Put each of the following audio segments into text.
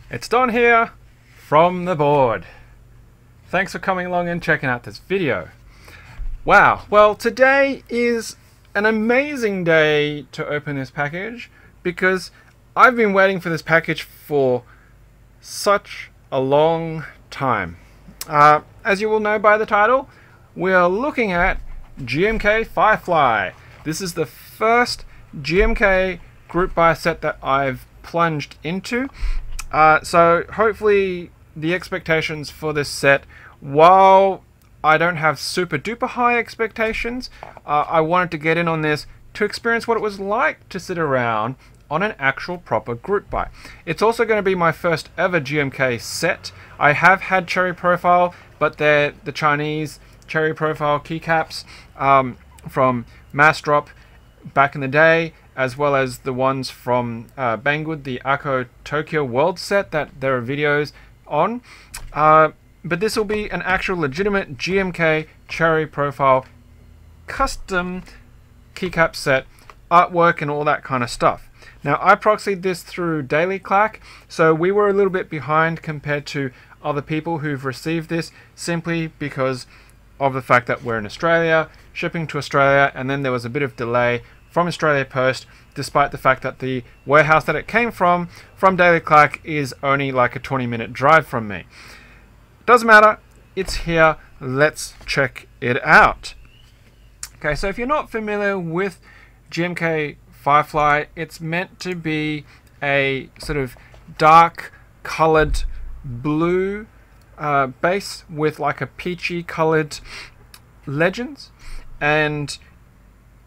It's Don here from the board. Thanks for coming along and checking out this video. Wow, well today is an amazing day to open this package because I've been waiting for this package for such a long time. As you will know by the title, we are looking at GMK Firefly. This is the first GMK group buy set that I've plunged into. So hopefully the expectations for this set, while I don't have super duper high expectations, I wanted to get in on this to experience what it was like to sit around on an actual proper group buy. It's also going to be my first ever GMK set. I have had Cherry Profile, but they're the Chinese Cherry Profile keycaps from Mass Drop back in the day, as well as the ones from Banggood, the Ako Tokyo World set that there are videos on. But this will be an actual legitimate GMK Cherry Profile custom keycap set, artwork and all that kind of stuff. Now I proxied this through Daily Clack, so we were a little bit behind compared to other people who've received this, simply because of the fact that we're in Australia, shipping to Australia, and then there was a bit of delay from Australia Post, despite the fact that the warehouse that it came from Daily Clack, is only like a 20-minute drive from me. Doesn't matter, it's here, let's check it out. Okay, so if you're not familiar with GMK Firefly, it's meant to be a sort of dark colored blue base with like a peachy colored legends, and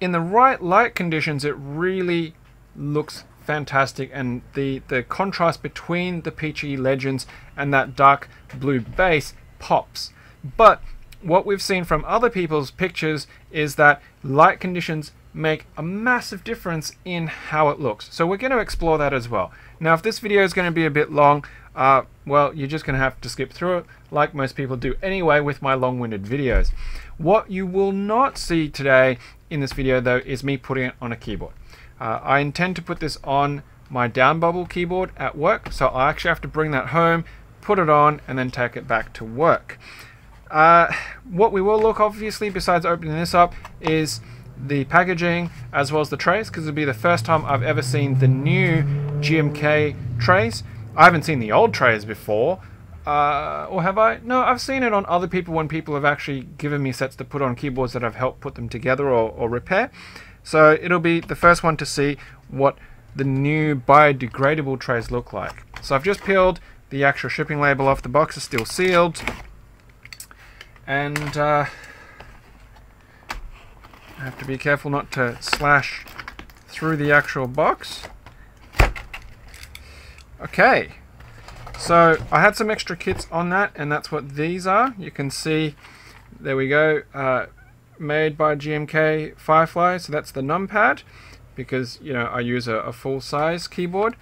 in the right light conditions it really looks fantastic, and the contrast between the peachy legends and that dark blue base pops. But what we've seen from other people's pictures is that light conditions make a massive difference in how it looks. So we're going to explore that as well. Now if this video is going to be a bit long, well, you're just going to have to skip through it like most people do anyway with my long-winded videos. What you will not see today in this video though is me putting it on a keyboard. I intend to put this on my Downbubble keyboard at work, so I actually have to bring that home, put it on, and then take it back to work. What we will look, obviously, besides opening this up, is the packaging as well as the trays, because it'll be the first time I've ever seen the new GMK trays. I haven't seen the old trays before, or have I? No, I've seen it on other people when people have actually given me sets to put on keyboards that I've helped put them together or repair. So it'll be the first one to see what the new biodegradable trays look like. So I've just peeled the actual shipping label off. The box is still sealed, and I have to be careful not to slash through the actual box. Okay, so I had some extra kits on that, and that's what these are. You can see, there we go, made by GMK Firefly. So that's the numpad, because you know I use a full-size keyboard.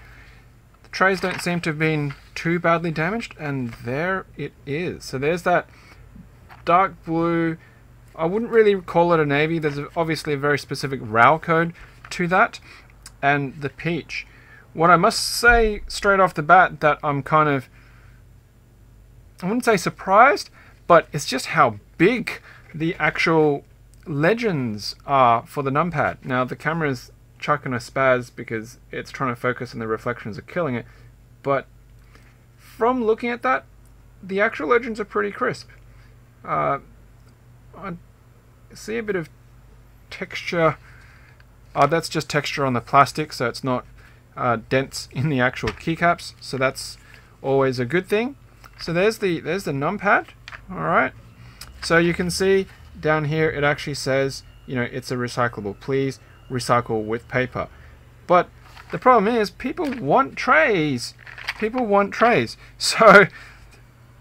The trays don't seem to have been too badly damaged, and there it is. So there's that dark blue. I wouldn't really call it a navy. There's obviously a very specific RAL code to that, and the peach. What I must say straight off the bat, that I'm kind of, I wouldn't say surprised, but it's just how big the actual legends are for the numpad. Now the camera's chucking a spaz because it's trying to focus and the reflections are killing it, but from looking at that, the actual legends are pretty crisp. I see a bit of texture. That's just texture on the plastic, so it's not dents in the actual keycaps, so that's always a good thing. So there's the numpad. All right, so you can see down here it actually says, you know, it's a recyclable. Please recycle with paper. But the problem is people want trays. People want trays. So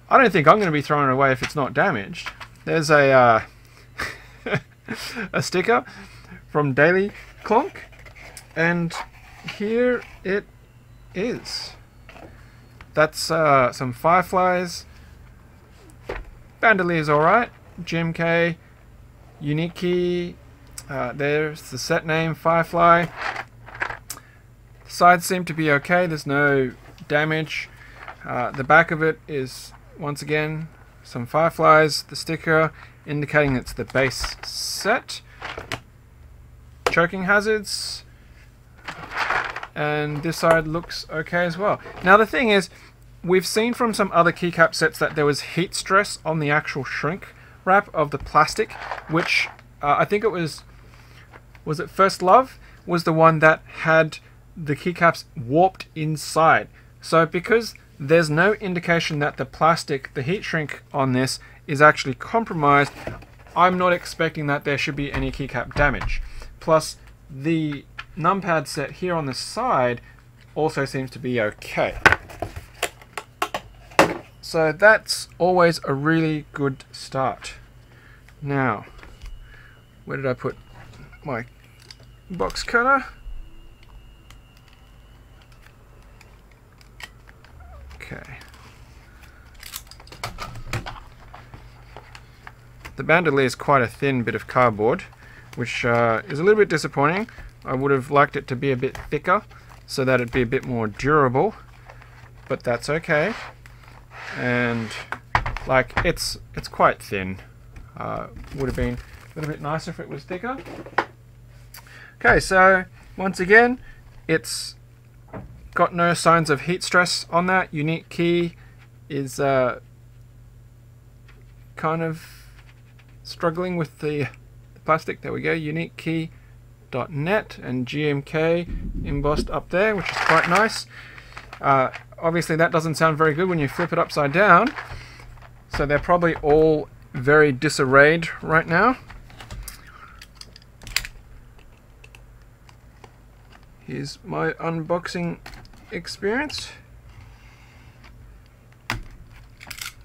I don't think I'm going to be throwing it away if it's not damaged. There's a a sticker from Daily Clonk, and here it is. That's some Fireflies. Bandoleer's alright. GMK, unique key. There's the set name, Firefly. The sides seem to be okay. There's no damage. The back of it is, once again, some Fireflies, the sticker indicating it's the base set, choking hazards, and this side looks okay as well. Now the thing is, we've seen from some other keycap sets that there was heat stress on the actual shrink wrap of the plastic, which I think it was it First Love was the one that had the keycaps warped inside. So because there's no indication that the plastic, the heat shrink on this is actually compromised, I'm not expecting that there should be any keycap damage. Plus the numpad set here on the side also seems to be okay. So that's always a really good start. Now, where did I put my box cutter? Okay. The bandolier is quite a thin bit of cardboard, which is a little bit disappointing. I would have liked it to be a bit thicker so that it'd be a bit more durable, but that's okay. And like it's quite thin. Would have been a little bit nicer if it was thicker. Okay, so once again, it's got no signs of heat stress on that. Unique key is kind of struggling with the plastic. There we go, uniquekey.net and GMK embossed up there, which is quite nice. Obviously that doesn't sound very good when you flip it upside down, so they're probably all very disarrayed right now. Here's my unboxing experience.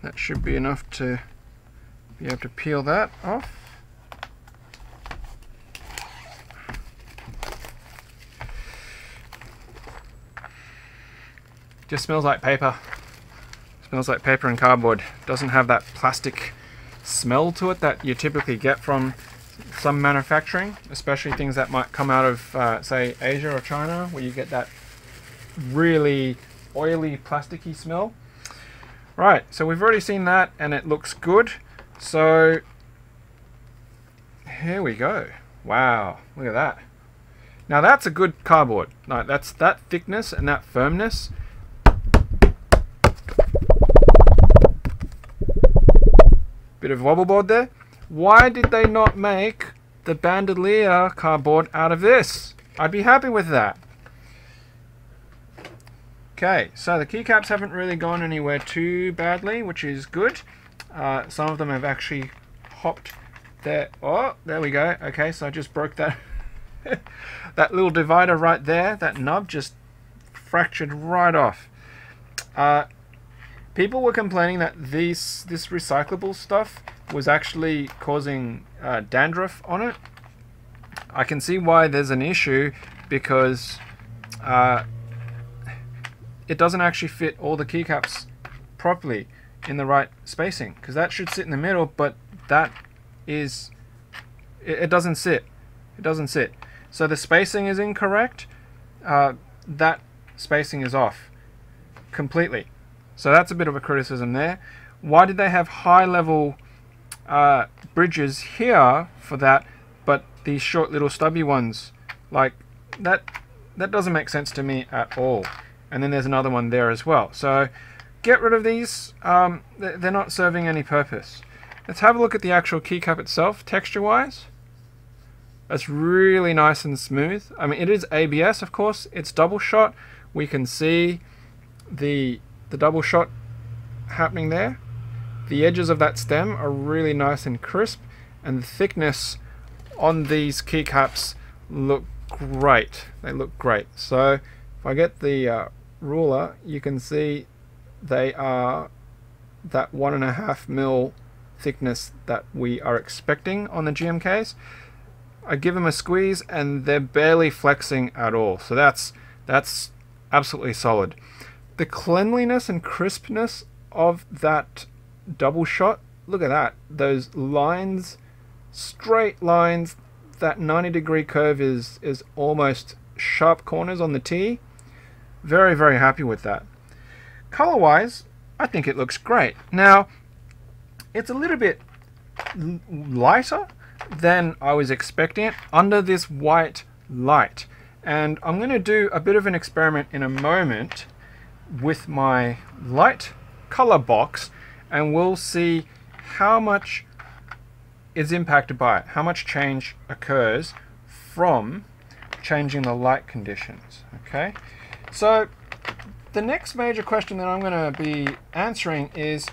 That should be enough to be able to peel that off. Just smells like paper. Smells like paper and cardboard. Doesn't have that plastic smell to it that you typically get from some manufacturing, especially things that might come out of say Asia or China, where you get that really oily plasticky smell. Right, so we've already seen that and it looks good. So here we go. Wow, look at that. Now that's a good cardboard. Like that's that thickness and that firmness. Bit of wobble board there. Why did they not make the bandolier cardboard out of this? I'd be happy with that. Okay, so the keycaps haven't really gone anywhere too badly, which is good. Some of them have actually hopped there. Oh, there we go. Okay, so I just broke that that little divider right there. That nub just fractured right off. People were complaining that this recyclable stuff was actually causing dandruff on it. I can see why there's an issue, because it doesn't actually fit all the keycaps properly in the right spacing, because that should sit in the middle, but that is it doesn't sit. It doesn't sit. So the spacing is incorrect. That spacing is off completely. So that's a bit of a criticism there. Why did they have high level bridges here for that, but these short little stubby ones? Like that doesn't make sense to me at all. And then there's another one there as well. So get rid of these. They're not serving any purpose. Let's have a look at the actual keycap itself, texture wise. That's really nice and smooth. I mean, it is ABS, of course. It's double shot. We can see the double shot happening there. The edges of that stem are really nice and crisp, and the thickness on these keycaps look great. They look great. So if I get the ruler, you can see they are that 1.5 mil thickness that we are expecting on the GMKs. I give them a squeeze and they're barely flexing at all. So that's absolutely solid. The cleanliness and crispness of that double shot, look at that. Those lines, straight lines, that 90-degree curve is almost sharp corners on the T. Very, very happy with that. color-wise, I think it looks great. Now, it's a little bit lighter than I was expecting it under this white light. And I'm going to do a bit of an experiment in a moment with my light color box, and we'll see how much is impacted by it, how much change occurs from changing the light conditions. Okay, so the next major question that I'm going to be answering is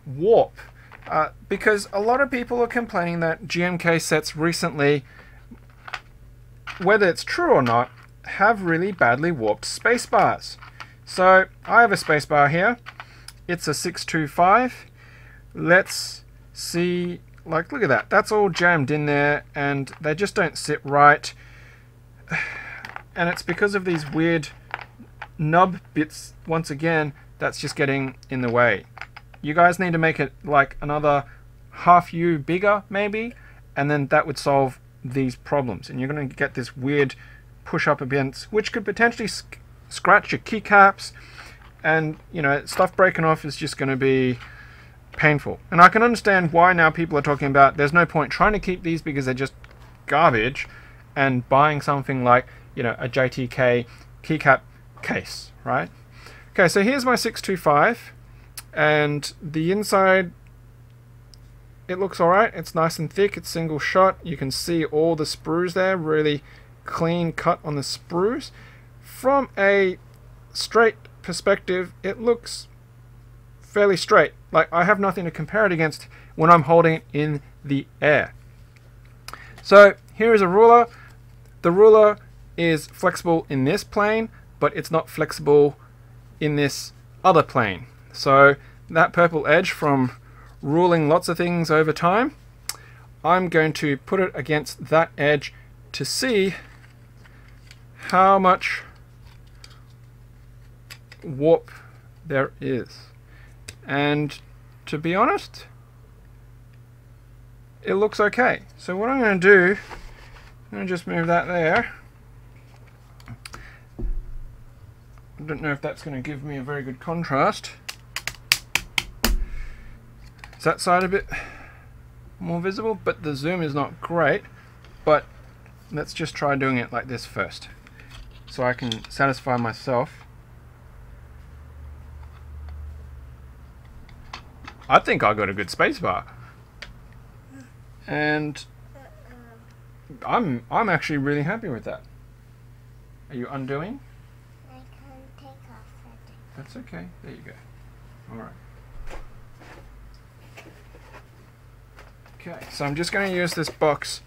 warp, because a lot of people are complaining that GMK sets recently, whether it's true or not, have really badly warped spacebars. So I have a spacebar here. It's a 625. Let's see, like, look at that. That's all jammed in there and they just don't sit right. And it's because of these weird nub bits, once again, that's just getting in the way. You guys need to make it like another half U bigger, maybe, and then that would solve these problems. And you're going to get this weird push up against, which could potentially scratch your keycaps, and you know, stuff breaking off is just going to be painful. And I can understand why now people are talking about there's no point trying to keep these because they're just garbage, and buying something like, you know, a JTK keycap case, right? Okay, so here's my 625, and the inside, it looks alright. It's nice and thick, it's single shot. You can see all the sprues there, really clean cut on the sprues. From a straight perspective, it looks fairly straight. Like, I have nothing to compare it against when I'm holding it in the air. So here is a ruler. The ruler is flexible in this plane, but it's not flexible in this other plane. So that purple edge from ruling lots of things over time, I'm going to put it against that edge to see how much warp there is. And to be honest, it looks okay. So what I'm going to do, I'm going to just move that there. I don't know if that's going to give me a very good contrast. Is that side a bit more visible? But the zoom is not great. But let's just try doing it like this first, so I can satisfy myself. I think I got a good spacebar, and I'm actually really happy with that. Are you undoing? I can't take off it. That's okay. There you go. All right. Okay, so I'm just going to use this box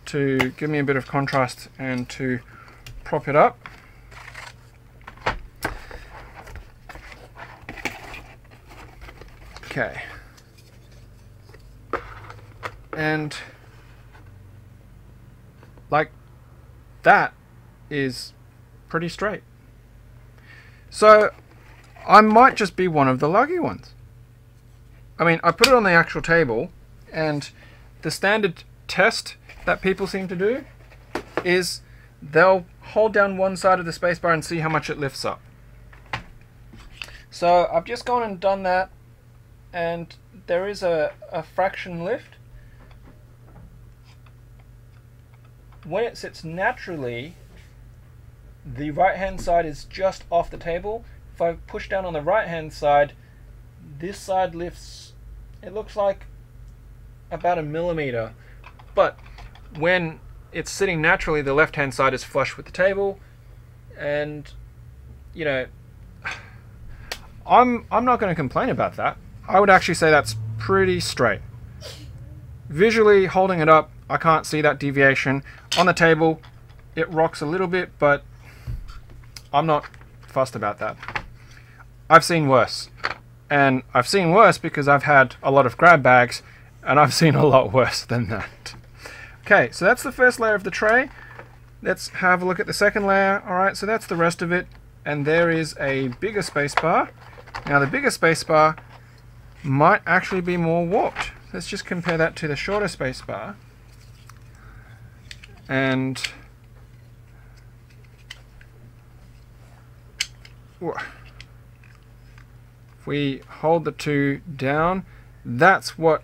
to give me a bit of contrast and to prop it up. Okay. And like, that is pretty straight. So I might just be one of the lucky ones. I mean, I put it on the actual table, and the standard test that people seem to do is they'll hold down one side of the spacebar and see how much it lifts up. So I've just gone and done that, and there is a fraction lift. When it sits naturally, the right hand side is just off the table. If I push down on the right hand side, this side lifts, it looks like about 1 millimeter. But when it's sitting naturally, the left hand side is flush with the table, and you know, I'm not going to complain about that. I would actually say that's pretty straight. Visually, holding it up, I can't see that deviation. On the table, it rocks a little bit, but I'm not fussed about that. I've seen worse. And I've seen worse because I've had a lot of grab bags, and I've seen a lot worse than that. Okay, so that's the first layer of the tray. Let's have a look at the second layer. Alright, so that's the rest of it. And there is a bigger spacebar. Now the bigger spacebar might actually be more warped. Let's just compare that to the shorter spacebar. And we hold the two down, that's what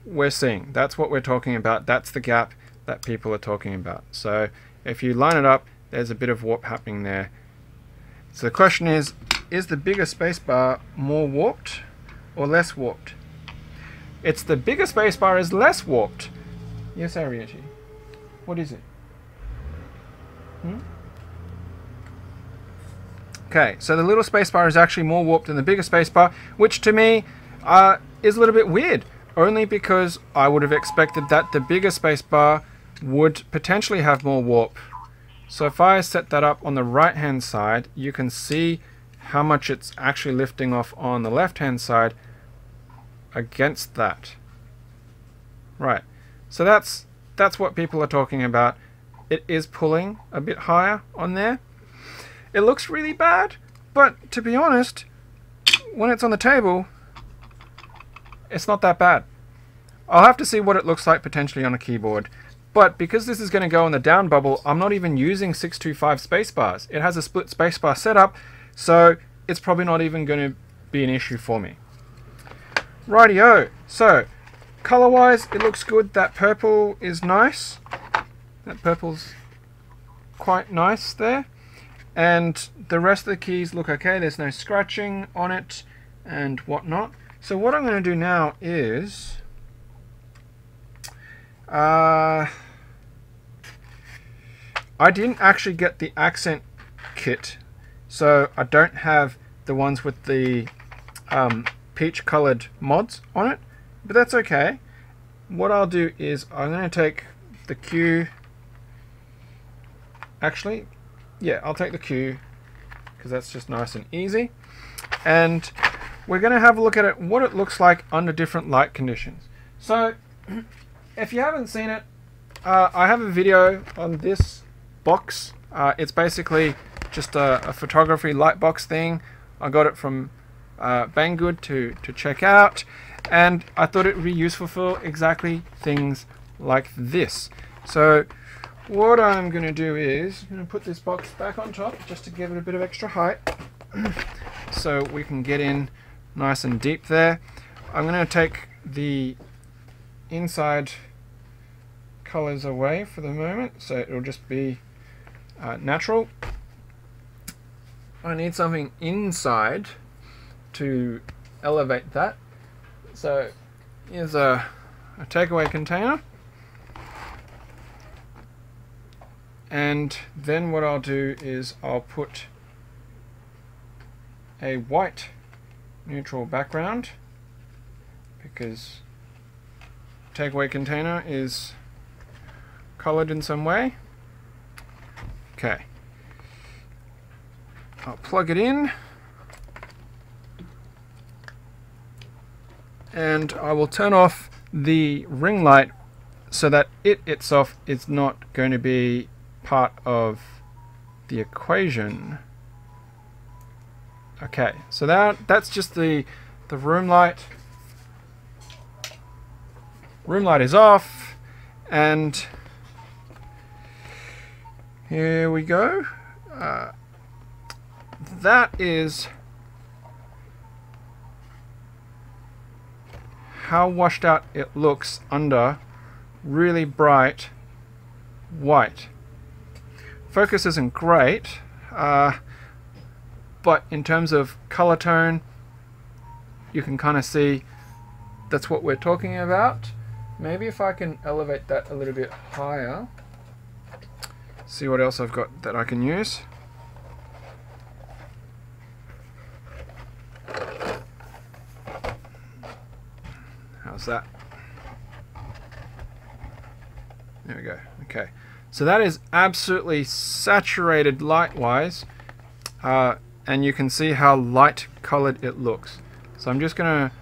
we're seeing. That's what we're talking about. That's the gap that people are talking about. So if you line it up, there's a bit of warp happening there. So the question is the bigger spacebar more warped or less warped? It's the bigger spacebar is less warped. Yes, Ariete. What is it? Okay, so the little spacebar is actually more warped than the bigger spacebar, which to me is a little bit weird, only because I would have expected that the bigger spacebar would potentially have more warp. So if I set that up on the right hand side, you can see how much it's actually lifting off on the left hand side against that. Right, so that's what people are talking about. It is pulling a bit higher on there. It looks really bad, but to be honest, when it's on the table, it's not that bad. I'll have to see what it looks like potentially on a keyboard. But because this is going to go on the Downbubble, I'm not even using 625 spacebars. It has a split spacebar setup, so it's probably not even going to be an issue for me. Rightio. So, color-wise, it looks good. That purple is nice. That purple's quite nice there. And the rest of the keys look okay. There's no scratching on it and whatnot. So what I'm going to do now is I didn't actually get the accent kit, so I don't have the ones with the peach colored mods on it, but that's okay. What I'll do is I'm going to take the Q. Actually, yeah, I'll take the Q because that's just nice and easy. And we're going to have a look at it, what it looks like under different light conditions. So if you haven't seen it, I have a video on this box. It's basically just a photography light box thing. I got it from Banggood to check out, and I thought it would be useful for exactly things like this. So what I'm going to do is I'm going to put this box back on top just to give it a bit of extra height so we can get in nice and deep there. I'm going to take the inside colors away for the moment, so it'll just be natural. I need something inside to elevate that. So here's a takeaway container. And then what I'll do is I'll put a white neutral background, because takeaway container is colored in some way. Okay, I'll plug it in and I will turn off the ring light so that it itself is not going to be part of the equation. Okay, so that's just the room light. Room light is off, and here we go. That is how washed out it looks under really bright white. Focus isn't great, but in terms of color tone, you can kind of see that's what we're talking about. Maybe if I can elevate that a little bit higher, see what else I've got that I can use. How's that? There we go. Okay, so that is absolutely saturated light-wise, and you can see how light colored it looks. So I'm just going to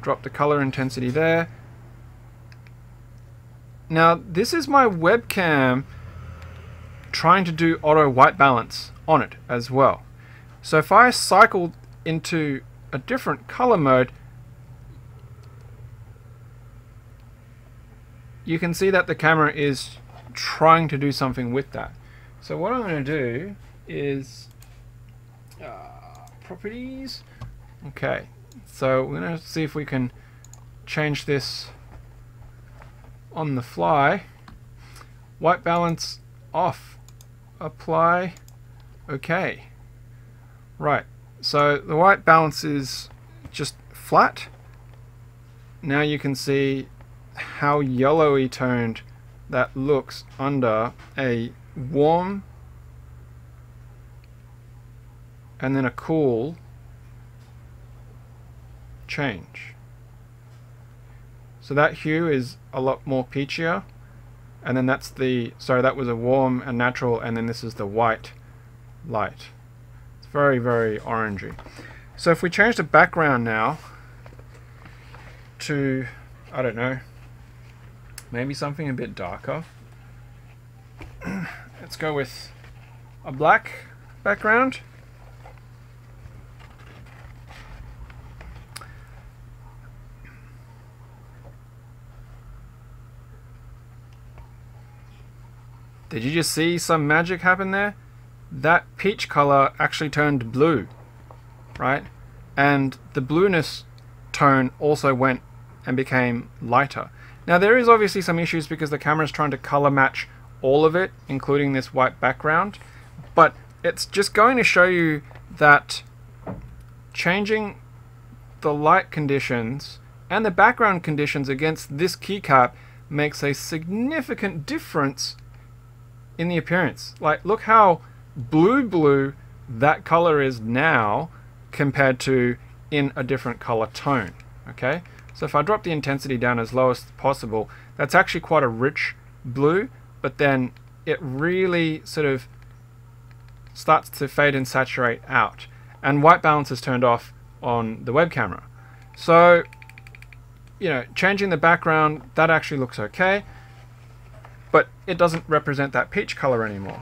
drop the color intensity there. Now this is my webcam trying to do auto white balance on it as well. So if I cycle into a different color mode, you can see that the camera is trying to do something with that. So what I'm going to do is properties. Okay, So we're going to see if we can change this on the fly. White balance off. Apply. Okay. Right. So the white balance is just flat. Now you can see how yellowy toned that looks under a warm and then a cool change. So that hue is a lot more peachier, and then that's the, sorry, that was a warm and natural, and then this is the white light. It's very, very orangey. So if we change the background now to, I don't know, maybe something a bit darker. Let's go with a black background. Did you just see some magic happen there? That peach color actually turned blue, right? And the blueness tone also went and became lighter. Now there is obviously some issues because the camera is trying to color match all of it, including this white background, but it's just going to show you that changing the light conditions and the background conditions against this keycap makes a significant difference in the appearance. Like, look how blue that color is now compared to in a different color tone. Okay, so if I drop the intensity down as low as possible, that's actually quite a rich blue, but then it really sort of starts to fade and saturate out, and white balance is turned off on the web camera. So, you know, changing the background, that actually looks okay, but it doesn't represent that peach color anymore.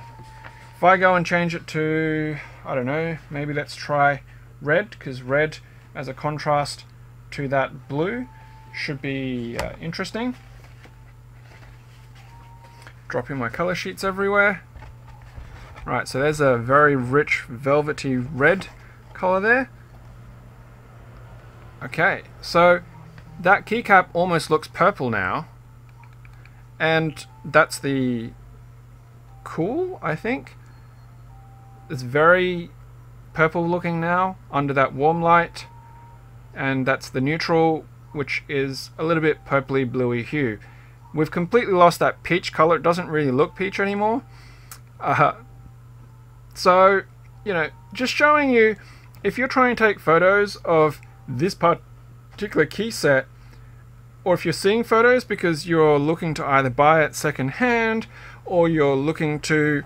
If I go and change it to, I don't know, maybe let's try red, because red as a contrast to that blue should be interesting. Dropping my color sheets everywhere. Right, so there's a very rich velvety red color there. Okay, so that keycap almost looks purple now, and that's the cool, I think. It's very purple looking now under that warm light, and that's the neutral, which is a little bit purpley bluey hue. We've completely lost that peach color. It doesn't really look peach anymore. So, you know, just showing you, if you're trying to take photos of this particular key set, or if you're seeing photos because you're looking to either buy it second hand, or you're looking to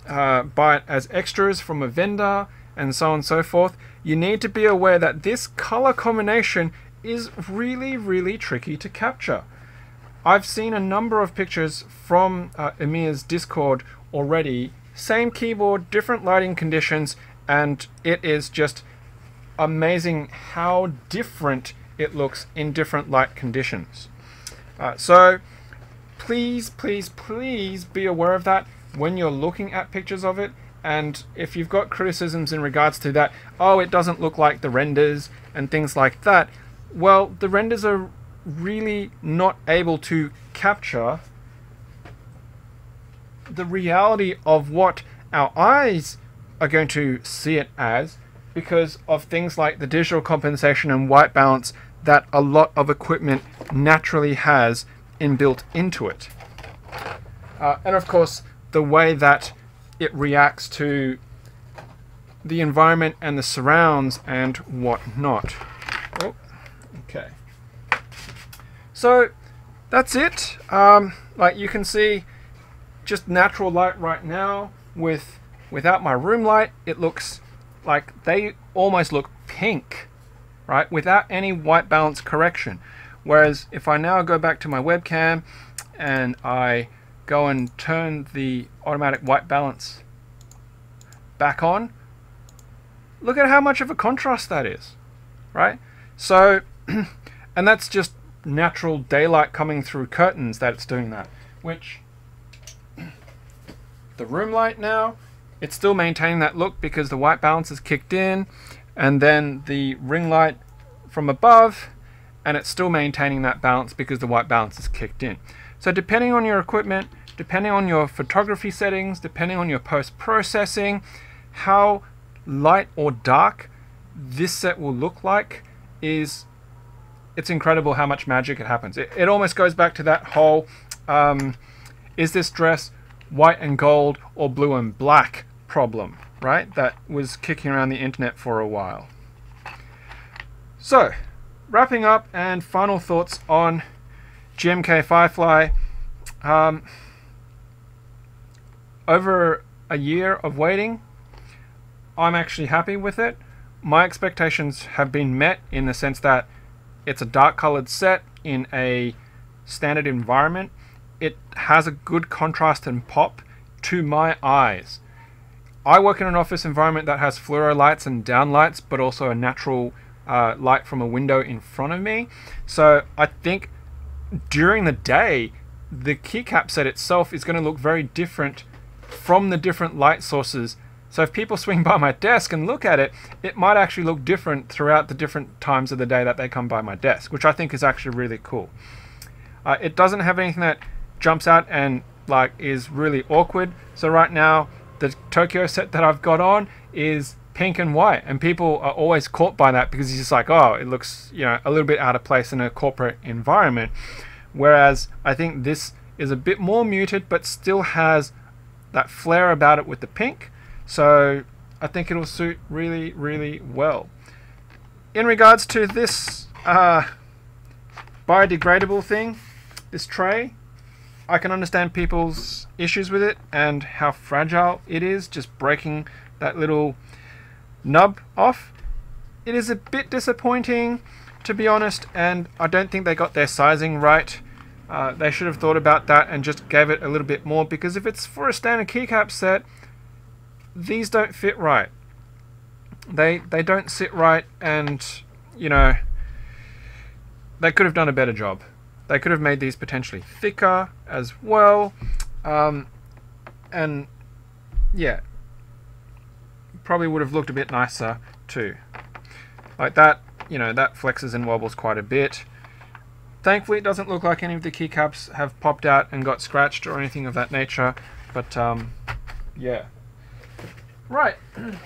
buy it as extras from a vendor, and so on and so forth, you need to be aware that this color combination is really, really tricky to capture. I've seen a number of pictures from Emir's Discord already, same keyboard, different lighting conditions, and it is just amazing how different it looks in different light conditions. So please, please, please be aware of that when you're looking at pictures of it. And if you've got criticisms in regards to that, oh, it doesn't look like the renders and things like that, well, the renders are really not able to capture the reality of what our eyes are going to see it as, because of things like the digital compensation and white balance that a lot of equipment naturally has inbuilt into it. And of course, the way that it reacts to the environment and the surrounds and whatnot. Oh, okay. So that's it. Like you can see, just natural light right now. Without my room light, it looks like they almost look pink, right? Without any white balance correction. Whereas if I now go back to my webcam and I go and turn the automatic white balance back on, look at how much of a contrast that is, right? So, and that's just natural daylight coming through curtains that it's doing that, which the room light now, it's still maintaining that look because the white balance is kicked in, and then the ring light from above, and it's still maintaining that balance because the white balance is kicked in. So depending on your equipment, depending on your photography settings, depending on your post-processing, how light or dark this set will look like it's incredible how much magic it happens. It almost goes back to that whole, is this dress white and gold or blue and black problem, right? That was kicking around the internet for a while. So, wrapping up and final thoughts on GMK Firefly. Over a year of waiting, I'm actually happy with it. My expectations have been met in the sense that it's a dark colored set in a standard environment. It has a good contrast and pop to my eyes. I work in an office environment that has fluoro lights and down lights, but also a natural light from a window in front of me. So I think during the day, the keycap set itself is going to look very different from the different light sources. So if people swing by my desk and look at it, it might actually look different throughout the different times of the day that they come by my desk, which I think is actually really cool. It doesn't have anything that jumps out and like is really awkward. So right now, the Tokyo set that I've got on is pink and white, and people are always caught by that because it's just like, oh, it looks, you know, a little bit out of place in a corporate environment. Whereas I think this is a bit more muted, but still has that flair about it with the pink. So I think it'll suit really, really well. In regards to this biodegradable thing, this tray, I can understand people's issues with it and how fragile it is, just breaking that little nub off. It is a bit disappointing, to be honest, and I don't think they got their sizing right. They should have thought about that and just gave it a little bit more, because if it's for a standard keycap set, these don't fit right. They don't sit right, and you know, they could have done a better job. They could have made these potentially thicker as well, and yeah, probably would have looked a bit nicer too. Like that, you know, that flexes and wobbles quite a bit. Thankfully, it doesn't look like any of the keycaps have popped out and got scratched or anything of that nature, but yeah. Right,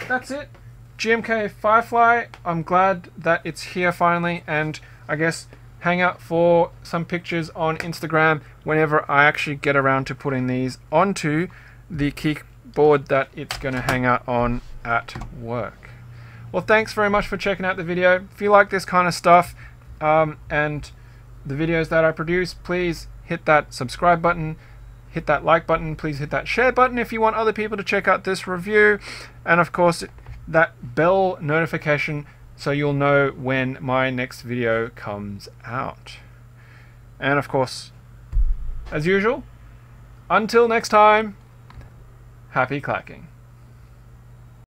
that's it. GMK Firefly, I'm glad that it's here finally, and I guess hang out for some pictures on Instagram whenever I actually get around to putting these onto the keyboard that it's going to hang out on at work. Well, thanks very much for checking out the video. If you like this kind of stuff and the videos that I produce, please hit that subscribe button, hit that like button, please hit that share button if you want other people to check out this review, and of course that bell notification so you'll know when my next video comes out. And of course, as usual, until next time, happy clacking.